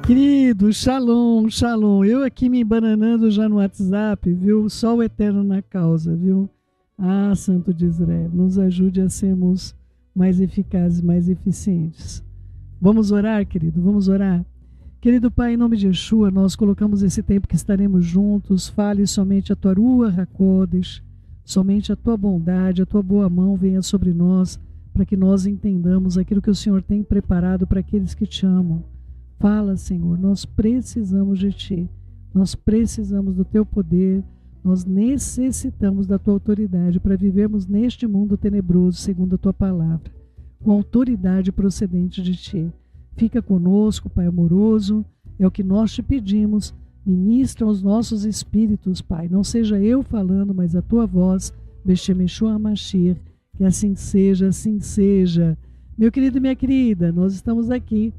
Querido, shalom, shalom. Eu aqui me embananando já no WhatsApp, viu? Só o Eterno na causa, viu? Ah, Santo de Israel, nos ajude a sermos mais eficazes, mais eficientes. Vamos orar, querido, vamos orar. Querido Pai, em nome de Yeshua, nós colocamos esse tempo que estaremos juntos. Fale somente a tua Ruach HaKodesh, somente a tua bondade, a tua boa mão venha sobre nós, para que nós entendamos aquilo que o Senhor tem preparado para aqueles que te amam. Fala, Senhor, nós precisamos de Ti, nós precisamos do Teu poder, nós necessitamos da Tua autoridade para vivermos neste mundo tenebroso, segundo a Tua palavra, com autoridade procedente de Ti. Fica conosco, Pai amoroso, é o que nós te pedimos, ministra os nossos espíritos, Pai, não seja eu falando, mas a Tua voz, Beshem Yeshua HaMashiach, que assim seja, assim seja. Meu querido e minha querida, nós estamos aqui,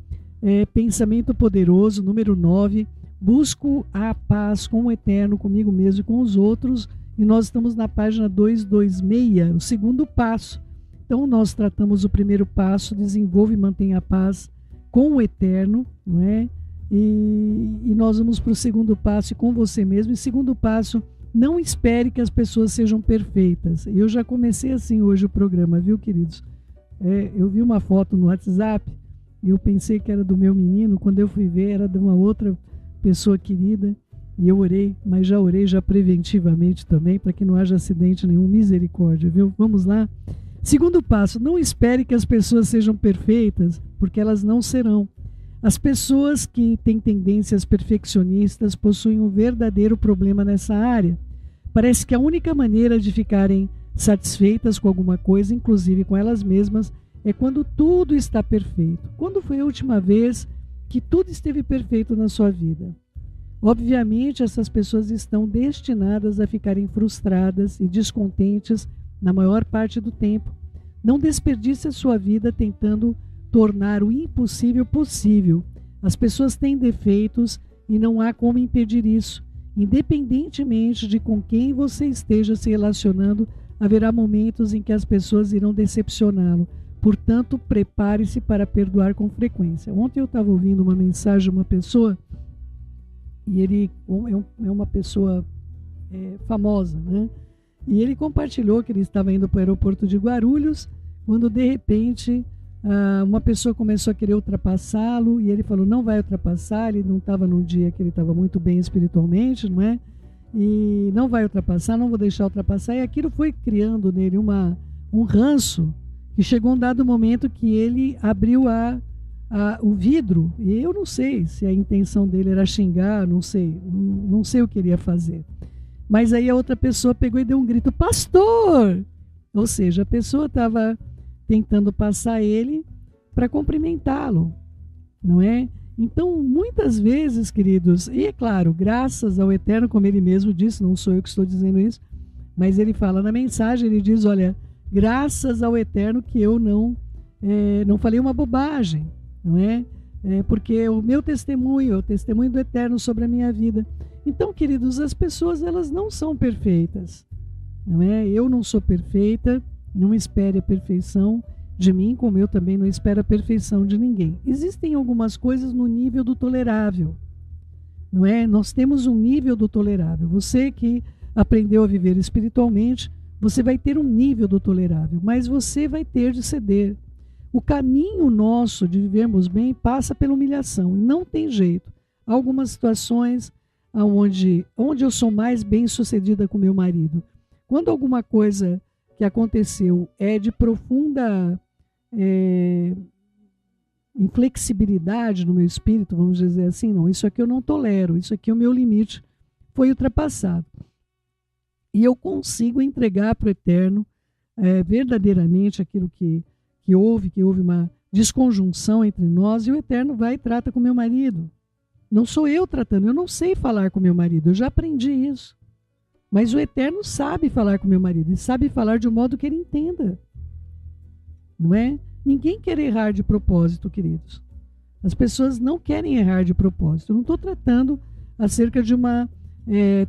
pensamento poderoso, número 9, busco a paz com o Eterno, comigo mesmo e com os outros, e nós estamos na página 226, o segundo passo. Então nós tratamos o primeiro passo, desenvolve e mantenha a paz com o Eterno, não é? E nós vamos para o segundo passo, com você mesmo. E segundo passo, não espere que as pessoas sejam perfeitas. Eu já comecei assim hoje o programa, viu, queridos? Eu vi uma foto no WhatsApp e eu pensei que era do meu menino, quando eu fui ver era de uma outra pessoa querida, e eu orei, mas já orei já preventivamente também, para que não haja acidente nenhum, misericórdia, viu? Vamos lá. Segundo passo, não espere que as pessoas sejam perfeitas, porque elas não serão. As pessoas que têm tendências perfeccionistas possuem um verdadeiro problema nessa área. Parece que a única maneira de ficarem satisfeitas com alguma coisa, inclusive com elas mesmas, é quando tudo está perfeito. Quando foi a última vez que tudo esteve perfeito na sua vida? Obviamente, essas pessoas estão destinadas a ficarem frustradas e descontentes na maior parte do tempo. Não desperdice a sua vida tentando tornar o impossível possível. As pessoas têm defeitos e não há como impedir isso. Independentemente de com quem você esteja se relacionando, haverá momentos em que as pessoas irão decepcioná-lo. Portanto, prepare-se para perdoar com frequência. Ontem eu estava ouvindo uma mensagem de uma pessoa, e ele é uma pessoa famosa, né? E ele compartilhou que ele estava indo para o aeroporto de Guarulhos, quando de repente uma pessoa começou a querer ultrapassá-lo, e ele falou, não vai ultrapassar, ele não estava num dia que ele estava muito bem espiritualmente, não é? E não vai ultrapassar, não vou deixar ultrapassar, e aquilo foi criando nele um ranço, e chegou um dado momento que ele abriu o vidro, e eu não sei se a intenção dele era xingar, não sei o que ele ia fazer. Mas aí a outra pessoa pegou e deu um grito, pastor! Ou seja, a pessoa estava tentando passar ele para cumprimentá-lo, não é? Então, muitas vezes, queridos, e é claro, graças ao Eterno, como ele mesmo disse, não sou eu que estou dizendo isso, mas ele fala na mensagem, ele diz, olha, graças ao Eterno que eu não falei uma bobagem, não é? Porque o meu testemunho é o testemunho do Eterno sobre a minha vida. Então, queridos, as pessoas, elas não são perfeitas, não é? Eu não sou perfeita, não espere a perfeição de mim, como eu também não espero a perfeição de ninguém. Existem algumas coisas no nível do tolerável, não é? Nós temos um nível do tolerável. Você que aprendeu a viver espiritualmente, você vai ter um nível do tolerável, mas você vai ter de ceder. O caminho nosso de vivermos bem passa pela humilhação, e não tem jeito. Há algumas situações onde eu sou mais bem sucedida com meu marido. Quando alguma coisa que aconteceu é de profunda inflexibilidade no meu espírito, vamos dizer assim, não, isso aqui eu não tolero, isso aqui é o meu limite, foi ultrapassado. E eu consigo entregar para o Eterno verdadeiramente aquilo que houve uma desconjunção entre nós, e o Eterno vai e trata com meu marido. Não sou eu tratando, eu não sei falar com meu marido, eu já aprendi isso. Mas o Eterno sabe falar com meu marido, e sabe falar de um modo que ele entenda. Não é? Ninguém quer errar de propósito, queridos. As pessoas não querem errar de propósito. Eu não estou tratando acerca de uma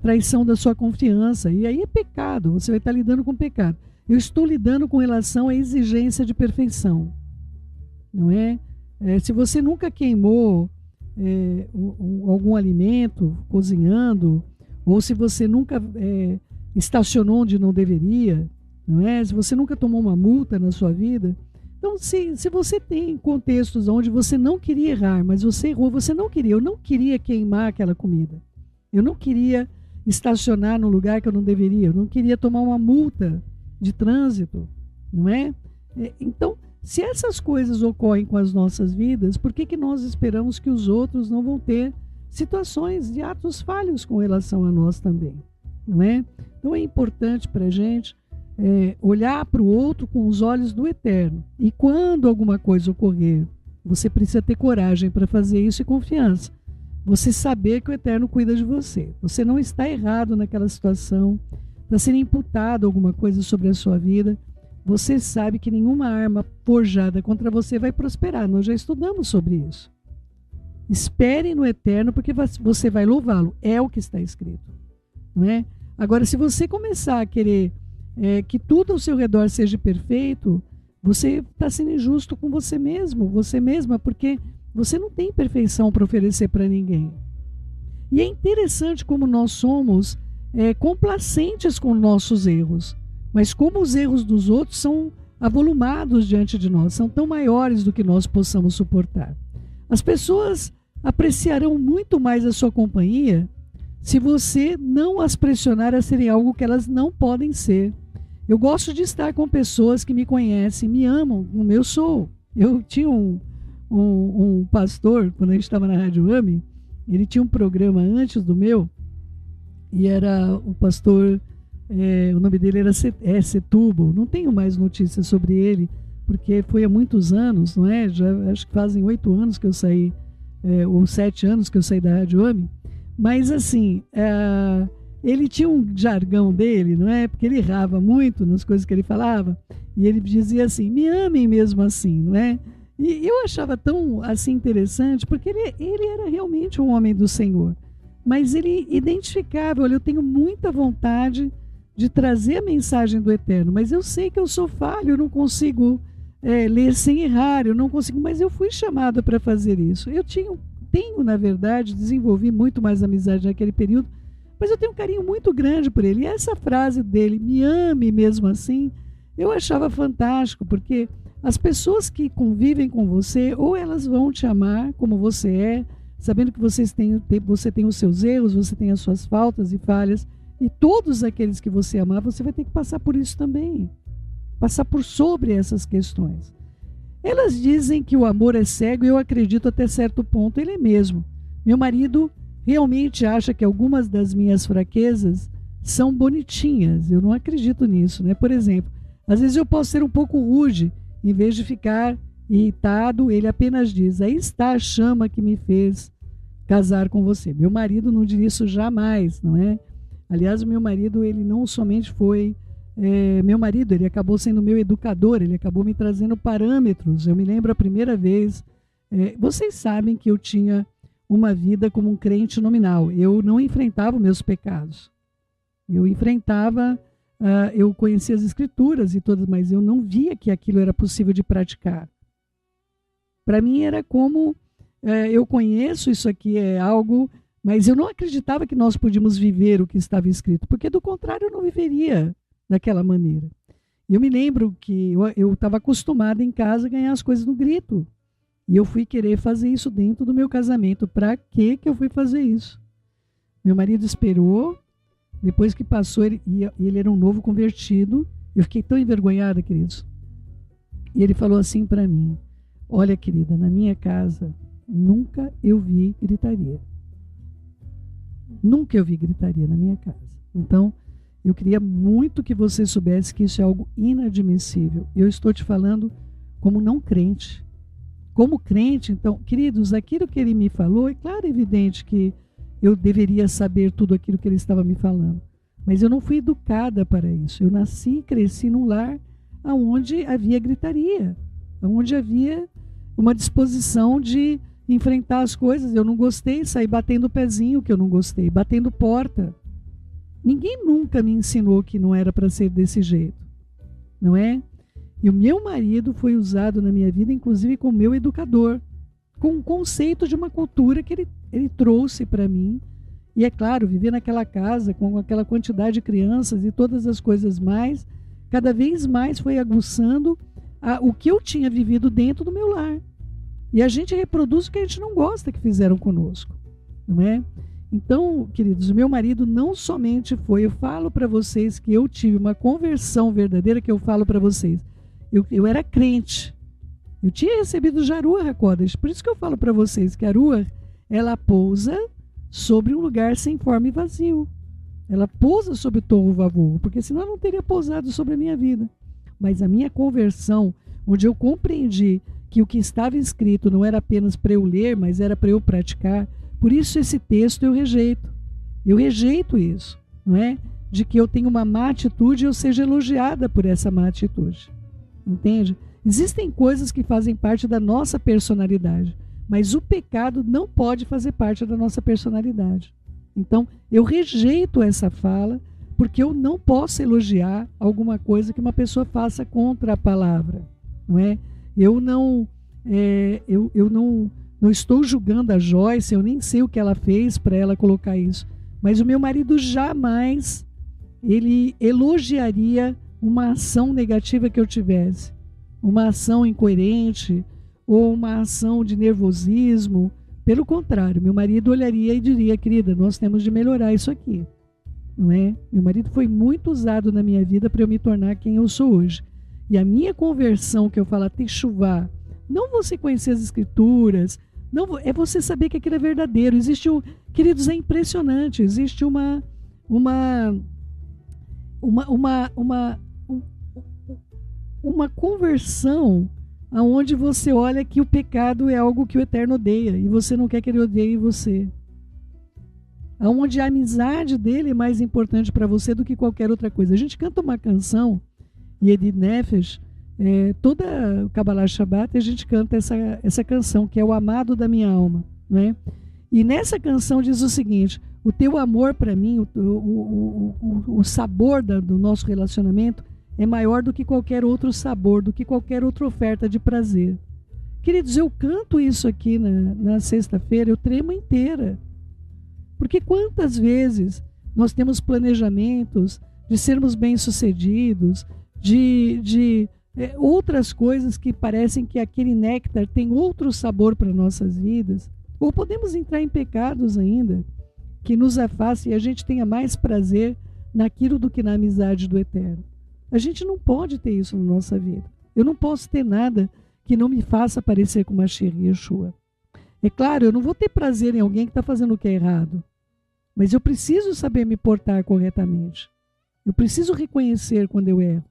traição da sua confiança, e aí é pecado, você vai estar lidando com pecado. Eu estou lidando com relação à exigência de perfeição, não é? Se você nunca queimou algum alimento cozinhando, ou se você nunca estacionou onde não deveria, não é? Se você nunca tomou uma multa na sua vida. Então, se você tem contextos onde você não queria errar, mas você errou, você não queria. Eu não queria queimar aquela comida. Eu não queria estacionar no lugar que eu não deveria. Eu não queria tomar uma multa de trânsito, não é? Então, se essas coisas ocorrem com as nossas vidas, por que nós esperamos que os outros não vão ter situações de atos falhos com relação a nós também, não é? Então, é importante para a gente olhar para o outro com os olhos do eterno. E quando alguma coisa ocorrer, você precisa ter coragem para fazer isso e confiança. Você saber que o eterno cuida de você. Você não está errado naquela situação, está sendo imputado alguma coisa sobre a sua vida. Você sabe que nenhuma arma forjada contra você vai prosperar. Nós já estudamos sobre isso. Espere no eterno, porque você vai louvá-lo. É o que está escrito, não é? Agora, se você começar a querer que tudo ao seu redor seja perfeito, você está sendo injusto com você mesmo, você mesma, porque você não tem perfeição para oferecer para ninguém. E é interessante como nós somos complacentes com nossos erros, mas como os erros dos outros são avolumados diante de nós, são tão maiores do que nós possamos suportar. As pessoas apreciarão muito mais a sua companhia se você não as pressionar a serem algo que elas não podem ser. Eu gosto de estar com pessoas que me conhecem, me amam como eu sou. Eu tinha um pastor, quando a gente estava na Rádio AME, ele tinha um programa antes do meu, e era o pastor, o nome dele era Setúbal. Não tenho mais notícias sobre ele, porque foi há muitos anos, não é? Já, acho que fazem 8 anos que eu saí, ou 7 anos que eu saí da Rádio AME. Mas assim, ele tinha um jargão dele, não é? Porque ele errava muito nas coisas que ele falava, e ele dizia assim: me amem mesmo assim, não é? E eu achava tão assim interessante, porque ele era realmente um homem do Senhor, mas ele identificava: olha, eu tenho muita vontade de trazer a mensagem do Eterno, mas eu sei que eu sou falho, eu não consigo ler sem errar, eu não consigo, mas eu fui chamado para fazer isso. Eu tenho, na verdade, desenvolvi muito mais amizade naquele período, mas eu tenho um carinho muito grande por ele. E essa frase dele, me ame mesmo assim, eu achava fantástico, porque as pessoas que convivem com você, ou elas vão te amar como você é, sabendo que você tem os seus erros, você tem as suas faltas e falhas, e todos aqueles que você amar, você vai ter que passar por isso também, passar por sobre essas questões. Elas dizem que o amor é cego, e eu acredito até certo ponto, ele é mesmo. Meu marido realmente acha que algumas das minhas fraquezas são bonitinhas. Eu não acredito nisso, né? Por exemplo, às vezes eu posso ser um pouco rude, em vez de ficar irritado, ele apenas diz: aí está a chama que me fez casar com você. Meu marido não diria isso jamais, não é? Aliás, o meu marido, ele não somente foi meu marido, ele acabou sendo meu educador, ele acabou me trazendo parâmetros. Eu me lembro a primeira vez, vocês sabem que eu tinha uma vida como um crente nominal. Eu não enfrentava os meus pecados. Eu enfrentava, eu conhecia as escrituras e todas, mas eu não via que aquilo era possível de praticar. Para mim era como, eu conheço, isso aqui é algo, mas eu não acreditava que nós podíamos viver o que estava escrito, porque do contrário eu não viveria daquela maneira. Eu me lembro que eu estava acostumada em casa a ganhar as coisas no grito. E eu fui querer fazer isso dentro do meu casamento. Para que eu fui fazer isso? Meu marido esperou, depois que passou, ele era um novo convertido. Eu fiquei tão envergonhada, queridos. E ele falou assim para mim: olha, querida, na minha casa nunca eu vi gritaria. Nunca eu vi gritaria na minha casa. Então, eu queria muito que você soubesse que isso é algo inadmissível. Eu estou te falando como não crente. Como crente, então, queridos, aquilo que ele me falou, é claro, evidente que eu deveria saber tudo aquilo que ele estava me falando. Mas eu não fui educada para isso. Eu nasci e cresci num lar onde havia gritaria, onde havia uma disposição de enfrentar as coisas. Eu não gostei, sair batendo o pezinho que eu não gostei, batendo porta. Ninguém nunca me ensinou que não era para ser desse jeito, não é? E o meu marido foi usado na minha vida, inclusive como meu educador. com um conceito de uma cultura que ele trouxe para mim. E é claro, viver naquela casa com aquela quantidade de crianças e todas as coisas mais, cada vez mais foi aguçando o que eu tinha vivido dentro do meu lar. E a gente reproduz o que a gente não gosta que fizeram conosco, não é? Então, queridos, o meu marido não somente foi, eu falo para vocês que eu tive uma conversão verdadeira, que eu falo para vocês, eu era crente, eu tinha recebido já a Ruach HaKodesh, por isso que eu falo para vocês que a Ruach, ela pousa sobre um lugar sem forma e vazio, ela pousa sobre o tohu vavohu, porque senão ela não teria pousado sobre a minha vida. Mas a minha conversão, onde eu compreendi que o que estava escrito não era apenas para eu ler, mas era para eu praticar, por isso esse texto eu rejeito isso, não é? De que eu tenho uma má atitude e eu seja elogiada por essa má atitude, entende? Existem coisas que fazem parte da nossa personalidade, mas o pecado não pode fazer parte da nossa personalidade. Então, eu rejeito essa fala, porque eu não posso elogiar alguma coisa que uma pessoa faça contra a palavra, não é? Eu não estou julgando a Joyce, eu nem sei o que ela fez para ela colocar isso, mas o meu marido jamais ele elogiaria uma ação negativa que eu tivesse, uma ação incoerente ou uma ação de nervosismo. Pelo contrário, meu marido olharia e diria: querida, nós temos de melhorar isso aqui, não é? Meu marido foi muito usado na minha vida para eu me tornar quem eu sou hoje. E a minha conversão, que eu falo techuvá, não você conhecer as escrituras, não é você saber que aquilo é verdadeiro. Existe queridos, é impressionante, existe uma conversão aonde você olha que o pecado é algo que o Eterno odeia e você não quer que ele odeie você. Aonde a amizade dele é mais importante para você do que qualquer outra coisa. A gente canta uma canção, Yedid Nefesh, toda o Kabbalah Shabbat a gente canta essa canção, que é o amado da minha alma, né? E nessa canção diz o seguinte: o teu amor para mim, o sabor do nosso relacionamento é maior do que qualquer outro sabor, do que qualquer outra oferta de prazer. Queridos, eu canto isso aqui na sexta-feira, eu tremo inteira. Porque quantas vezes nós temos planejamentos de sermos bem-sucedidos, de outras coisas que parecem que aquele néctar tem outro sabor para nossas vidas, ou podemos entrar em pecados ainda, que nos afastem e a gente tenha mais prazer naquilo do que na amizade do Eterno. A gente não pode ter isso na nossa vida. Eu não posso ter nada que não me faça parecer com Mashiach Yeshua. É claro, eu não vou ter prazer em alguém que está fazendo o que é errado, mas eu preciso saber me portar corretamente. Eu preciso reconhecer quando eu erro.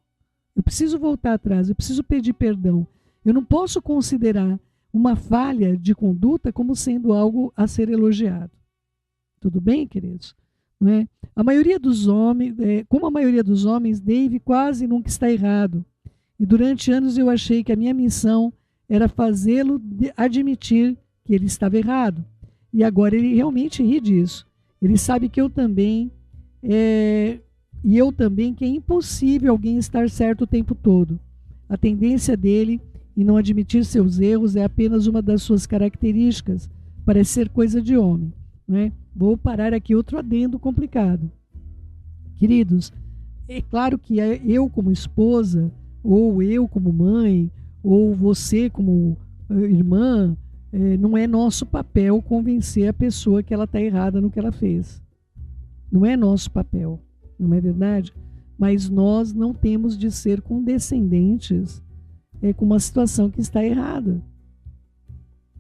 Eu preciso voltar atrás, eu preciso pedir perdão. Eu não posso considerar uma falha de conduta como sendo algo a ser elogiado. Tudo bem, queridos? Não é? A maioria dos homens, como a maioria dos homens, Dave quase nunca está errado. E durante anos eu achei que a minha missão era fazê-lo admitir que ele estava errado. E agora ele realmente ri disso. Ele sabe que eu também, que é impossível alguém estar certo o tempo todo. A tendência dele em não admitir seus erros é apenas uma das suas características, parece ser coisa de homem, não é? Vou parar aqui outro adendo complicado. Queridos, é claro que eu como esposa, ou eu como mãe, ou você como irmã, não é nosso papel convencer a pessoa que ela está errada no que ela fez. Não é nosso papel, não é verdade? Mas nós não temos de ser condescendentes com uma situação que está errada,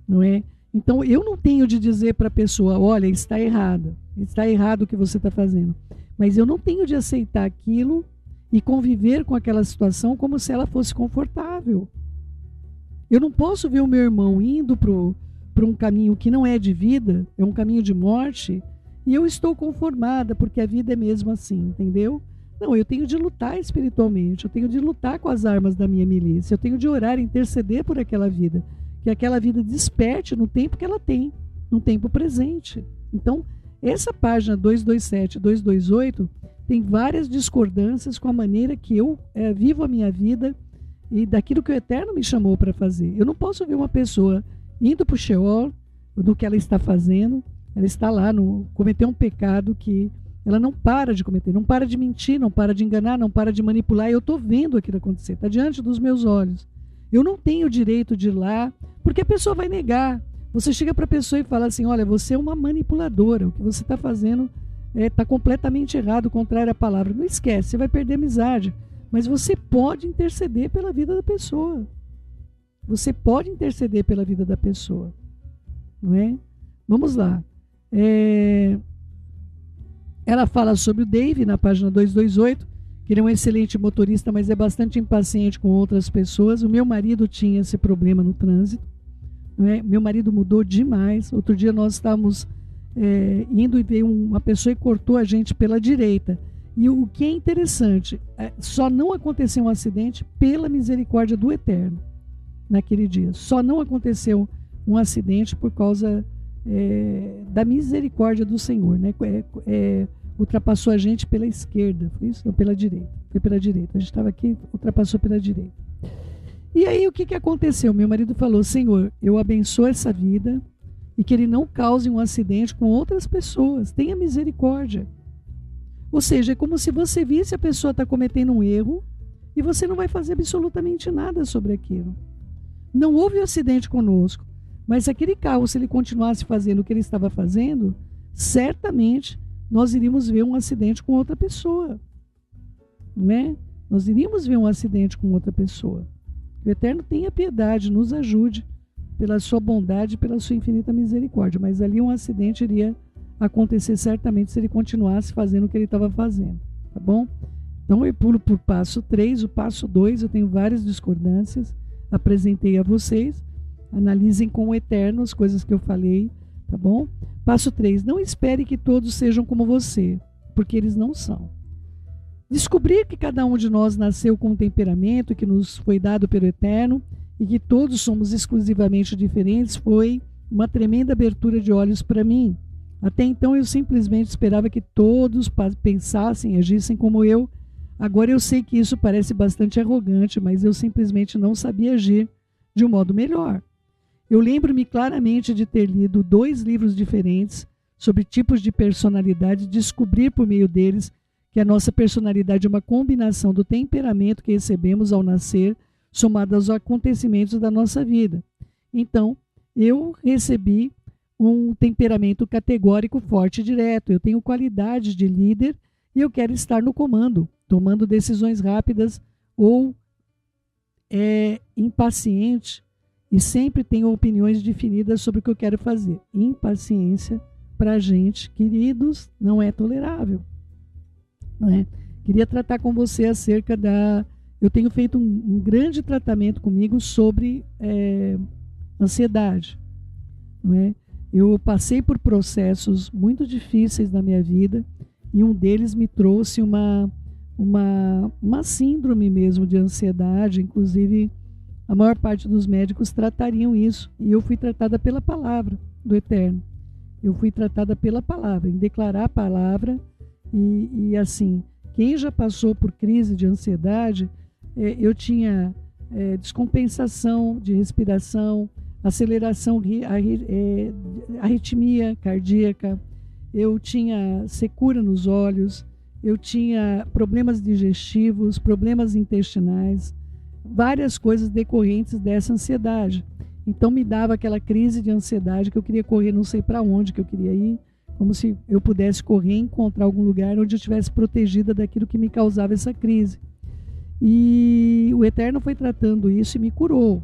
não é? Então eu não tenho de dizer para a pessoa: olha, está errado o que você está fazendo, mas eu não tenho de aceitar aquilo e conviver com aquela situação como se ela fosse confortável. Eu não posso ver o meu irmão indo para um caminho que não é de vida, é um caminho de morte, e eu estou conformada porque a vida é mesmo assim, entendeu? Não, eu tenho de lutar espiritualmente, eu tenho de lutar com as armas da minha milícia, eu tenho de orar e interceder por aquela vida, que aquela vida desperte no tempo que ela tem, no tempo presente. Então, essa página 227 e 228 tem várias discordâncias com a maneira que eu vivo a minha vida e daquilo que o Eterno me chamou para fazer. Eu não posso ver uma pessoa indo para o Sheol, do que ela está fazendo. Ela está lá, cometeu um pecado que ela não para de cometer, não para de mentir, não para de enganar, não para de manipular. Eu estou vendo aquilo acontecer, está diante dos meus olhos. Eu não tenho o direito de ir lá, porque a pessoa vai negar. Você chega para a pessoa e fala assim, olha, você é uma manipuladora, o que você está fazendo está completamente errado, contrário à palavra. Não esquece, você vai perder a amizade, mas você pode interceder pela vida da pessoa. Você pode interceder pela vida da pessoa, não é? Vamos lá. Ela fala sobre o Dave na página 228, que ele é um excelente motorista, mas é bastante impaciente com outras pessoas. O meu marido tinha esse problema no trânsito, não é? Meu marido mudou demais. Outro dia nós estávamos indo e veio uma pessoa e cortou a gente pela direita. E o que é interessante, só não aconteceu um acidente pela misericórdia do Eterno naquele dia. Só não aconteceu um acidente por causa da misericórdia do Senhor, né? Ultrapassou a gente pela esquerda, foi isso? Não, pela direita. Foi pela direita. A gente estava aqui, ultrapassou pela direita. E aí o que aconteceu? Meu marido falou, Senhor, eu abençoo essa vida e que ele não cause um acidente com outras pessoas. Tenha misericórdia. Ou seja, é como se você visse a pessoa está cometendo um erro e você não vai fazer absolutamente nada sobre aquilo. Não houve um acidente conosco, mas aquele carro, se ele continuasse fazendo o que ele estava fazendo, certamente nós iríamos ver um acidente com outra pessoa, não é? Nós iríamos ver um acidente com outra pessoa. Que o Eterno tenha piedade, nos ajude pela sua bondade, pela sua infinita misericórdia, mas ali um acidente iria acontecer certamente se ele continuasse fazendo o que ele estava fazendo, tá bom? Então eu pulo por passo 3, o passo 2, eu tenho várias discordâncias, apresentei a vocês, analisem com o Eterno as coisas que eu falei, tá bom? Passo 3, não espere que todos sejam como você, porque eles não são. Descobrir que cada um de nós nasceu com um temperamento que nos foi dado pelo Eterno e que todos somos exclusivamente diferentes foi uma tremenda abertura de olhos para mim. Até então eu simplesmente esperava que todos pensassem, agissem como eu. Agora eu sei que isso parece bastante arrogante, mas eu simplesmente não sabia agir de um modo melhor. Eu lembro-me claramente de ter lido 2 livros diferentes sobre tipos de personalidade e descobrir por meio deles que a nossa personalidade é uma combinação do temperamento que recebemos ao nascer, somado aos acontecimentos da nossa vida. Então, eu recebi um temperamento categórico, forte e direto. Eu tenho qualidades de líder e eu quero estar no comando, tomando decisões rápidas ou impaciente e sempre tenho opiniões definidas sobre o que eu quero fazer. Impaciência, para a gente, queridos, não é tolerável. Não é? Queria tratar com você acerca da... Eu tenho feito um grande tratamento comigo sobre ansiedade. Não é? Eu passei por processos muito difíceis na minha vida e um deles me trouxe uma síndrome mesmo de ansiedade. Inclusive, a maior parte dos médicos tratariam isso. E eu fui tratada pela palavra do Eterno. Eu fui tratada pela palavra, em declarar a palavra. E assim, quem já passou por crise de ansiedade, eu tinha descompensação de respiração, aceleração, arritmia cardíaca, eu tinha secura nos olhos, eu tinha problemas digestivos, problemas intestinais, várias coisas decorrentes dessa ansiedade. Então me dava aquela crise de ansiedade que eu queria correr não sei para onde que eu queria ir, como se eu pudesse correr e encontrar algum lugar onde eu estivesse protegida daquilo que me causava essa crise. E o Eterno foi tratando isso e me curou.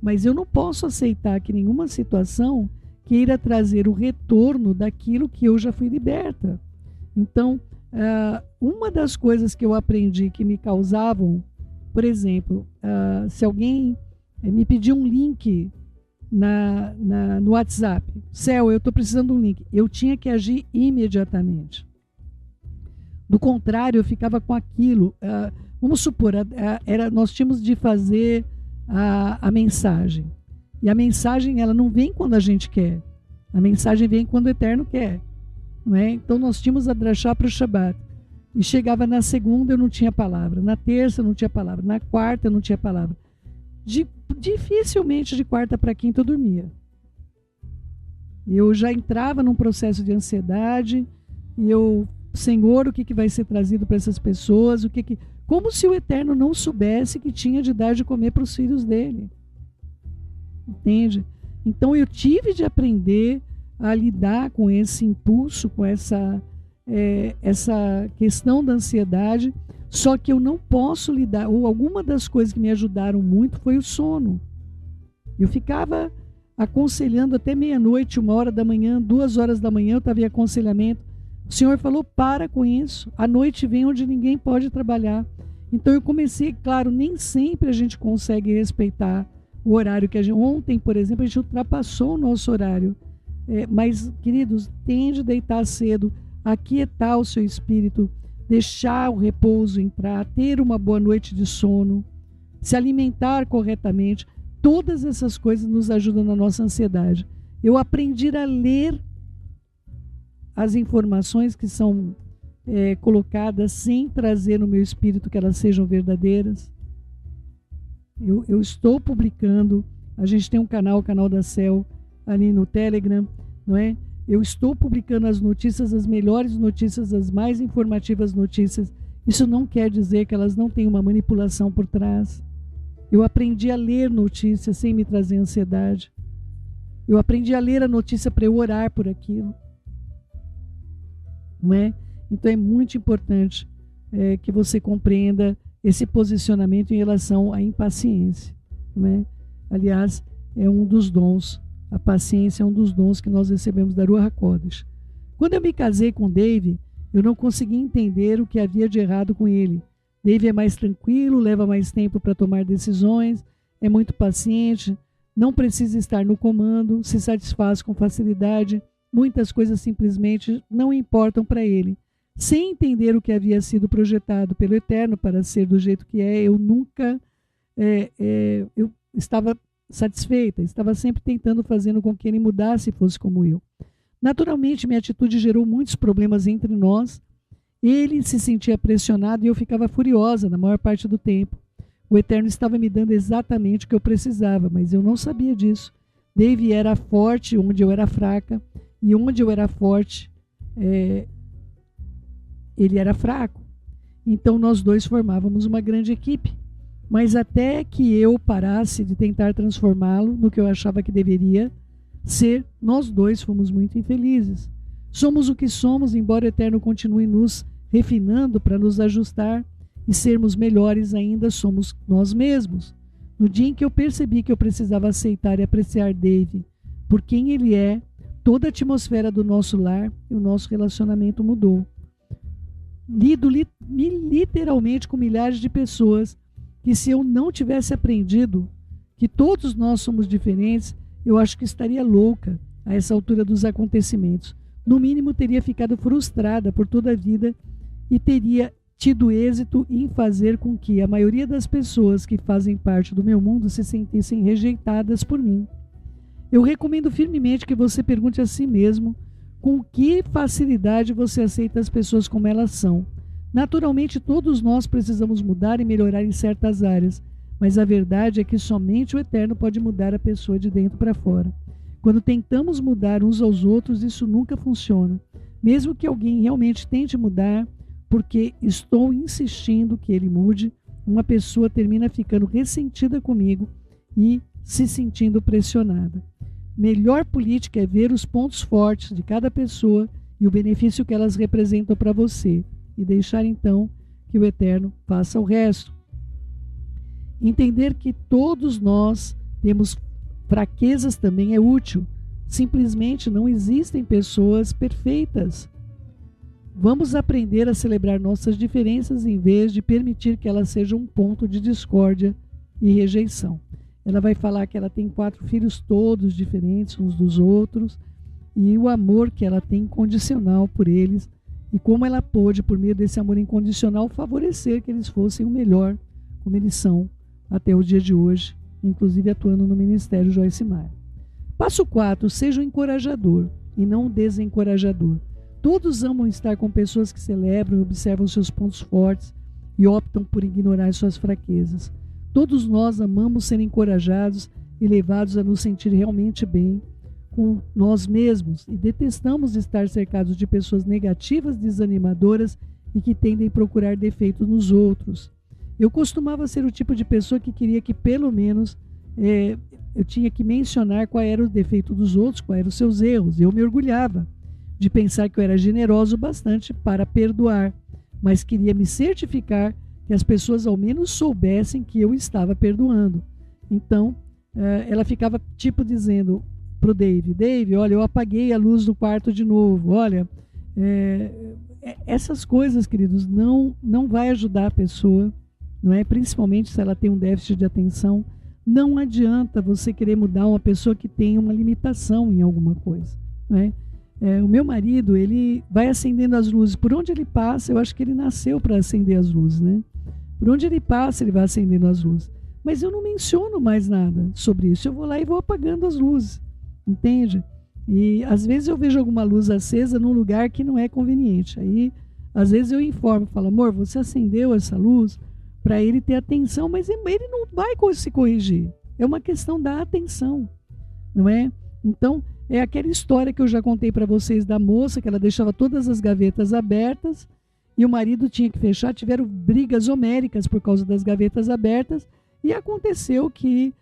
Mas eu não posso aceitar que nenhuma situação queira trazer o retorno daquilo que eu já fui liberta. Então, uma das coisas que eu aprendi que me causavam, por exemplo, se alguém me pedir um link no WhatsApp, Céu, eu estou precisando de um link, eu tinha que agir imediatamente. Do contrário, eu ficava com aquilo. Vamos supor, nós tínhamos de fazer a mensagem. E a mensagem ela não vem quando a gente quer. A mensagem vem quando o Eterno quer. Não é? Então nós tínhamos a drachá para o Shabat. E chegava na segunda eu não tinha palavra. Na terça eu não tinha palavra. Na quarta eu não tinha palavra. Dificilmente de quarta para quinta eu dormia. Eu já entrava num processo de ansiedade e Senhor, o que vai ser trazido para essas pessoas? Como se o Eterno não soubesse que tinha de dar de comer para os filhos dele. Entende? Então eu tive de aprender a lidar com esse impulso, com essa questão da ansiedade, só que eu não posso lidar, ou alguma das coisas que me ajudaram muito foi o sono. Eu ficava aconselhando até meia-noite, 1h da manhã, 2h da manhã eu estava em aconselhamento. O Senhor falou, para com isso, a noite vem onde ninguém pode trabalhar. Então eu comecei, claro, nem sempre a gente consegue respeitar o horário que a gente... Ontem, por exemplo, a gente ultrapassou o nosso horário. Mas, queridos, tende a deitar cedo, aquietar o seu espírito, deixar o repouso entrar, ter uma boa noite de sono, se alimentar corretamente. Todas essas coisas nos ajudam na nossa ansiedade. Eu aprendi a ler as informações que são colocadas sem trazer no meu espírito que elas sejam verdadeiras. Eu estou publicando, a gente tem um canal, o canal da Cel, ali no Telegram, não é? Eu estou publicando as notícias, as melhores notícias, as mais informativas notícias. Isso não quer dizer que elas não têm uma manipulação por trás. Eu aprendi a ler notícias sem me trazer ansiedade. Eu aprendi a ler a notícia para eu orar por aquilo. Não é? Então é muito importante que você compreenda esse posicionamento em relação à impaciência. Não é? Aliás, é um dos dons. A paciência é um dos dons que nós recebemos da Ruach HaKodesh. Quando eu me casei com Dave, eu não consegui entender o que havia de errado com ele. Dave é mais tranquilo, leva mais tempo para tomar decisões, é muito paciente, não precisa estar no comando, se satisfaz com facilidade, muitas coisas simplesmente não importam para ele. Sem entender o que havia sido projetado pelo Eterno para ser do jeito que é, eu nunca eu estava satisfeita, estava sempre tentando fazendo com que ele mudasse e fosse como eu. Naturalmente, minha atitude gerou muitos problemas entre nós. Ele se sentia pressionado e eu ficava furiosa na maior parte do tempo. O Eterno estava me dando exatamente o que eu precisava, mas eu não sabia disso. Dave era forte onde eu era fraca, e onde eu era forte, ele era fraco. Então nós dois formávamos uma grande equipe. Mas até que eu parasse de tentar transformá-lo no que eu achava que deveria ser, nós dois fomos muito infelizes. Somos o que somos, embora o Eterno continue nos refinando para nos ajustar e sermos melhores ainda, somos nós mesmos. No dia em que eu percebi que eu precisava aceitar e apreciar Dave por quem ele é, toda a atmosfera do nosso lar e o nosso relacionamento mudou. Lido literalmente com milhares de pessoas que, se eu não tivesse aprendido que todos nós somos diferentes, eu acho que estaria louca a essa altura dos acontecimentos. No mínimo, teria ficado frustrada por toda a vida e teria tido êxito em fazer com que a maioria das pessoas que fazem parte do meu mundo se sentissem rejeitadas por mim. Eu recomendo firmemente que você pergunte a si mesmo com que facilidade você aceita as pessoas como elas são. Naturalmente, todos nós precisamos mudar e melhorar em certas áreas, mas a verdade é que somente o Eterno pode mudar a pessoa de dentro para fora. Quando tentamos mudar uns aos outros, isso nunca funciona. Mesmo que alguém realmente tente mudar, porque estou insistindo que ele mude, uma pessoa termina ficando ressentida comigo e se sentindo pressionada. Melhor política é ver os pontos fortes de cada pessoa e o benefício que elas representam para você, e deixar então que o Eterno faça o resto. Entender que todos nós temos fraquezas também é útil. Simplesmente não existem pessoas perfeitas. Vamos aprender a celebrar nossas diferenças em vez de permitir que elas sejam um ponto de discórdia e rejeição. Ela vai falar que ela tem 4 filhos todos diferentes uns dos outros e o amor que ela tem incondicional por eles e como ela pôde, por meio desse amor incondicional, favorecer que eles fossem o melhor, como eles são até o dia de hoje, inclusive atuando no Ministério Joyce Meyer. Passo 4, seja um encorajador e não um desencorajador. Todos amam estar com pessoas que celebram e observam seus pontos fortes e optam por ignorar suas fraquezas. Todos nós amamos ser encorajados e levados a nos sentir realmente bem com nós mesmos e detestamos estar cercados de pessoas negativas, desanimadoras e que tendem a procurar defeitos nos outros. Eu costumava ser o tipo de pessoa que queria que pelo menos eu tinha que mencionar qual era o defeito dos outros, quais eram os seus erros. Eu me orgulhava de pensar que eu era generoso bastante para perdoar, mas queria me certificar que as pessoas ao menos soubessem que eu estava perdoando. Então, ela ficava tipo dizendo para o Dave, olha, eu apaguei a luz do quarto de novo, olha, essas coisas, queridos, não vai ajudar a pessoa, não é? Principalmente se ela tem um déficit de atenção. Não adianta você querer mudar uma pessoa que tem uma limitação em alguma coisa, não é? O meu marido, ele vai acendendo as luzes. Por onde ele passa, eu acho que ele nasceu para acender as luzes, né? Por onde ele passa, ele vai acendendo as luzes. Mas eu não menciono mais nada sobre isso. Eu vou lá e vou apagando as luzes, entende? E às vezes eu vejo alguma luz acesa num lugar que não é conveniente. Aí, às vezes eu informo, falo, amor, você acendeu essa luz para ele ter atenção, mas ele não vai se corrigir. É uma questão da atenção, não é? Então, é aquela história que eu já contei para vocês da moça, que ela deixava todas as gavetas abertas e o marido tinha que fechar. Tiveram brigas homéricas por causa das gavetas abertas e aconteceu que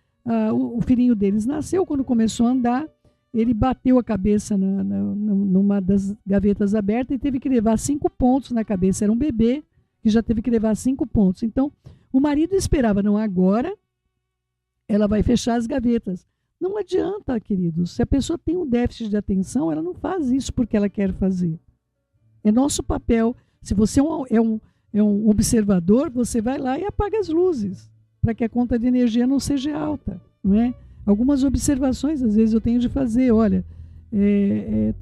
o filhinho deles nasceu. Quando começou a andar, ele bateu a cabeça numa das gavetas abertas e teve que levar 5 pontos na cabeça. Era um bebê que já teve que levar 5 pontos. Então, o marido esperava, não, agora ela vai fechar as gavetas. Não adianta, queridos. Se a pessoa tem um déficit de atenção, ela não faz isso porque ela quer fazer. É nosso papel. Se você é um observador, você vai lá e apaga as luzes, para que a conta de energia não seja alta, não é? Algumas observações, às vezes, eu tenho de fazer. Olha,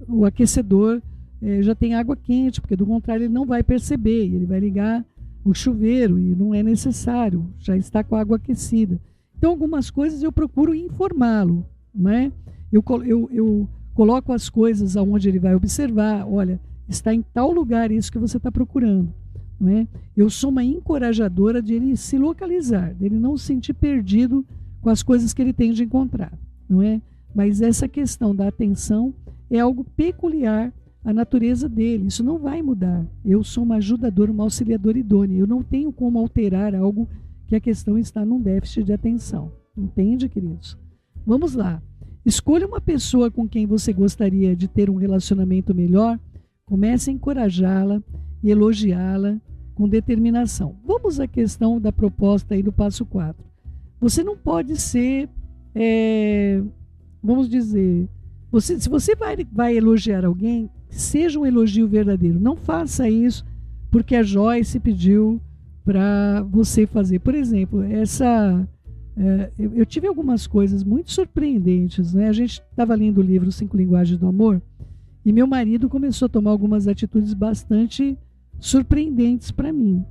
o aquecedor já tem água quente, porque do contrário ele não vai perceber. Ele vai ligar o chuveiro e não é necessário, já está com a água aquecida. Então, algumas coisas eu procuro informá-lo, né? Eu coloco as coisas aonde ele vai observar. Olha, está em tal lugar isso que você está procurando, não é? Eu sou uma encorajadora de ele se localizar, dele não se sentir perdido com as coisas que ele tem de encontrar, não é? Mas essa questão da atenção é algo peculiar à natureza dele. Isso não vai mudar. Eu sou uma ajudadora, uma auxiliadora idônea. Eu não tenho como alterar algo que a questão está num déficit de atenção. Entende, queridos? Vamos lá. Escolha uma pessoa com quem você gostaria de ter um relacionamento melhor. Comece a encorajá-la e elogiá-la com determinação. Vamos à questão da proposta aí do passo 4. Você não pode ser, vamos dizer, se você vai elogiar alguém, seja um elogio verdadeiro. Não faça isso porque a Joyce pediu para você fazer. Por exemplo, eu tive algumas coisas muito surpreendentes, né? A gente estava lendo o livro 5 Linguagens do Amor e meu marido começou a tomar algumas atitudes bastante surpreendentes para mim.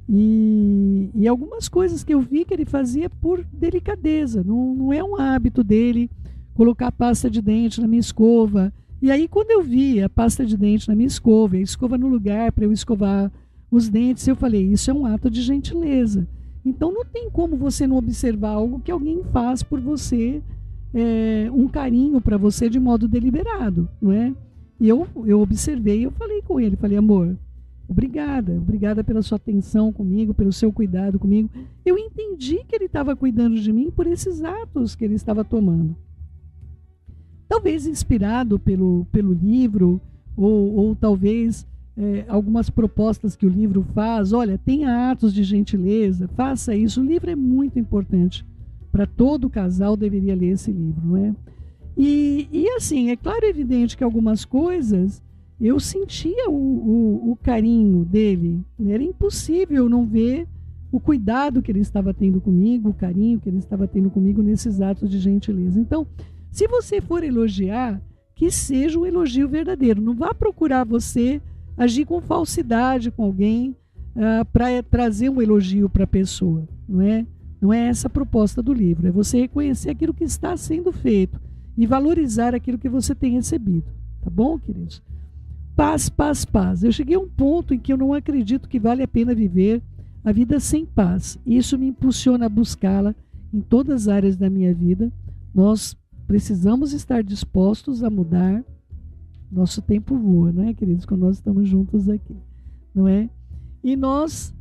E algumas coisas que eu vi que ele fazia por delicadeza. Não é um hábito dele colocar pasta de dente na minha escova. E aí, quando eu vi a pasta de dente na minha escova, a escova no lugar para eu escovar os dentes, eu falei, isso é um ato de gentileza. Então não tem como você não observar algo que alguém faz por você, um carinho para você de modo deliberado, não é? E eu observei, eu falei com ele, falei, amor, obrigada pela sua atenção comigo, pelo seu cuidado comigo. Eu entendi que ele estava cuidando de mim por esses atos que ele estava tomando. Talvez inspirado pelo livro, ou talvez algumas propostas que o livro faz. Olha, tenha atos de gentileza, faça isso. O livro é muito importante. Para todo casal deveria ler esse livro, não é? E assim, é claro e evidente que algumas coisas eu sentia o carinho dele. Era impossível não ver o cuidado que ele estava tendo comigo, o carinho que ele estava tendo comigo nesses atos de gentileza. Então, se você for elogiar, que seja um elogio verdadeiro. Não vá procurar você agir com falsidade com alguém para trazer um elogio para a pessoa. Não é essa a proposta do livro. É você reconhecer aquilo que está sendo feito e valorizar aquilo que você tem recebido. Tá bom, queridos? Paz, paz, paz. Eu cheguei a um ponto em que eu não acredito que vale a pena viver a vida sem paz. Isso me impulsiona a buscá-la em todas as áreas da minha vida. Nós precisamos estar dispostos a mudar. Nosso tempo voa, não é, queridos? Quando nós estamos juntos aqui, não é? E nós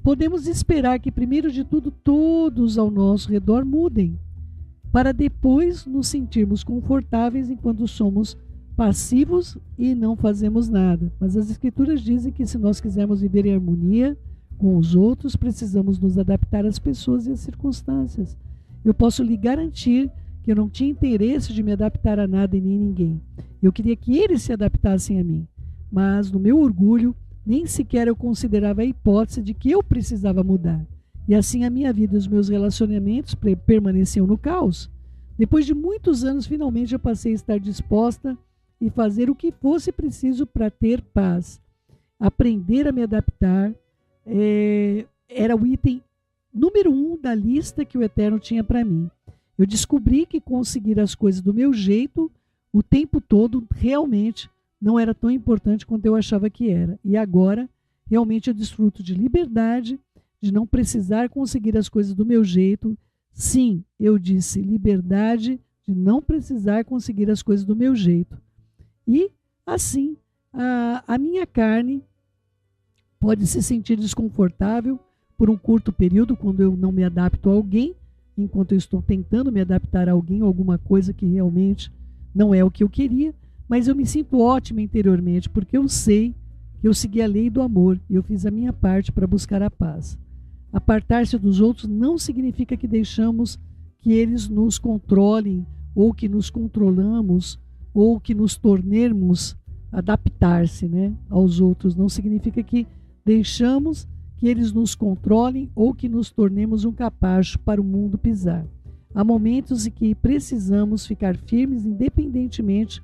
podemos esperar que, primeiro de tudo, todos ao nosso redor mudem, para depois nos sentirmos confortáveis enquanto somos passivos e não fazemos nada. Mas as Escrituras dizem que se nós quisermos viver em harmonia com os outros, precisamos nos adaptar às pessoas e às circunstâncias. Eu posso lhe garantir que eu não tinha interesse de me adaptar a nada e nem ninguém. Eu queria que eles se adaptassem a mim. Mas no meu orgulho, nem sequer eu considerava a hipótese de que eu precisava mudar. E assim a minha vida e os meus relacionamentos permaneciam no caos. Depois de muitos anos, finalmente eu passei a estar disposta e fazer o que fosse preciso para ter paz. Aprender a me adaptar era o item número 1 da lista que o Eterno tinha para mim. Eu descobri que conseguir as coisas do meu jeito o tempo todo realmente não era tão importante quanto eu achava que era. E agora, realmente eu desfruto de liberdade, de não precisar conseguir as coisas do meu jeito. Sim, eu disse liberdade de não precisar conseguir as coisas do meu jeito. E, assim, a minha carne pode se sentir desconfortável por um curto período, quando eu não me adapto a alguém, enquanto eu estou tentando me adaptar a alguém ou alguma coisa que realmente não é o que eu queria, mas eu me sinto ótima interiormente, porque eu sei que eu segui a lei do amor e eu fiz a minha parte para buscar a paz. Apartar-se dos outros não significa que deixamos que eles nos controlem, ou que nos controlamos, ou que nos tornemos adaptar-se, né, aos outros. Não significa que deixamos que eles nos controlem ou que nos tornemos um capacho para o mundo pisar. Há momentos em que precisamos ficar firmes independentemente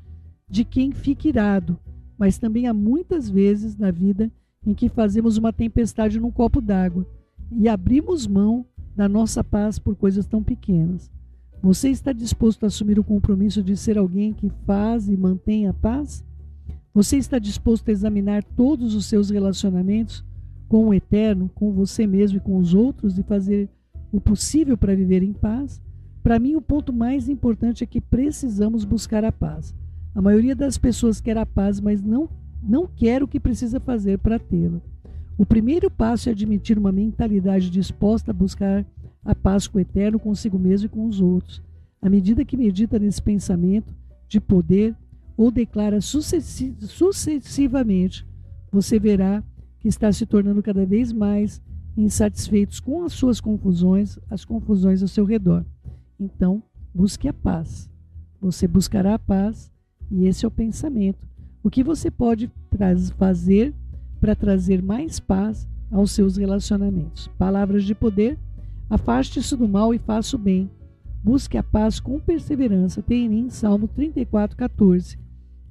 de quem fique irado, mas também há muitas vezes na vida em que fazemos uma tempestade num copo d'água e abrimos mão da nossa paz por coisas tão pequenas. Você está disposto a assumir o compromisso de ser alguém que faz e mantém a paz? Você está disposto a examinar todos os seus relacionamentos com o Eterno, com você mesmo e com os outros e fazer o possível para viver em paz? Para mim, o ponto mais importante é que precisamos buscar a paz. A maioria das pessoas quer a paz, mas não quer o que precisa fazer para tê-la. O primeiro passo é admitir uma mentalidade disposta a buscar a paz com o Eterno, consigo mesmo e com os outros. À medida que medita nesse pensamento de poder ou declara sucessivamente, você verá que está se tornando cada vez mais insatisfeitos com as suas confusões, as confusões ao seu redor. Então, busque a paz. Você buscará a paz e esse é o pensamento. O que você pode fazer para trazer mais paz aos seus relacionamentos? Palavras de poder: afaste-se do mal e faça o bem. Busque a paz com perseverança. Tem em mim, Salmo 34:14.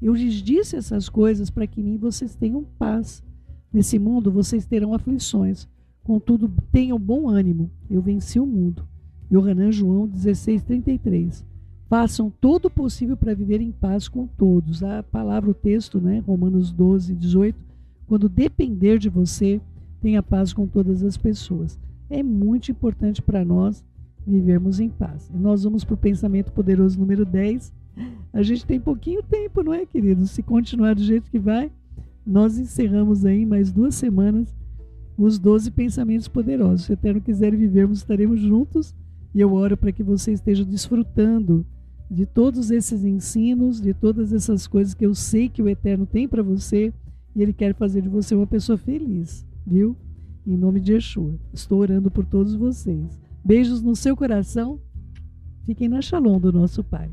Eu lhes disse essas coisas para que em mim vocês tenham paz. Nesse mundo vocês terão aflições. Contudo, tenham bom ânimo. Eu venci o mundo. Yohanan João 16:33. Façam todo o possível para viver em paz com todos. A palavra, o texto, né? Romanos 12:18. Quando depender de você, tenha paz com todas as pessoas. É muito importante para nós vivermos em paz. E nós vamos para o pensamento poderoso número 10. A gente tem pouquinho tempo, não é, queridos? Se continuar do jeito que vai, nós encerramos aí mais 2 semanas os 12 pensamentos poderosos. Se o Eterno quiser vivermos, estaremos juntos. E eu oro para que você esteja desfrutando de todos esses ensinos, de todas essas coisas que eu sei que o Eterno tem para você. E Ele quer fazer de você uma pessoa feliz, viu? Em nome de Yeshua. Estou orando por todos vocês. Beijos no seu coração. Fiquem na Shalom do nosso Pai.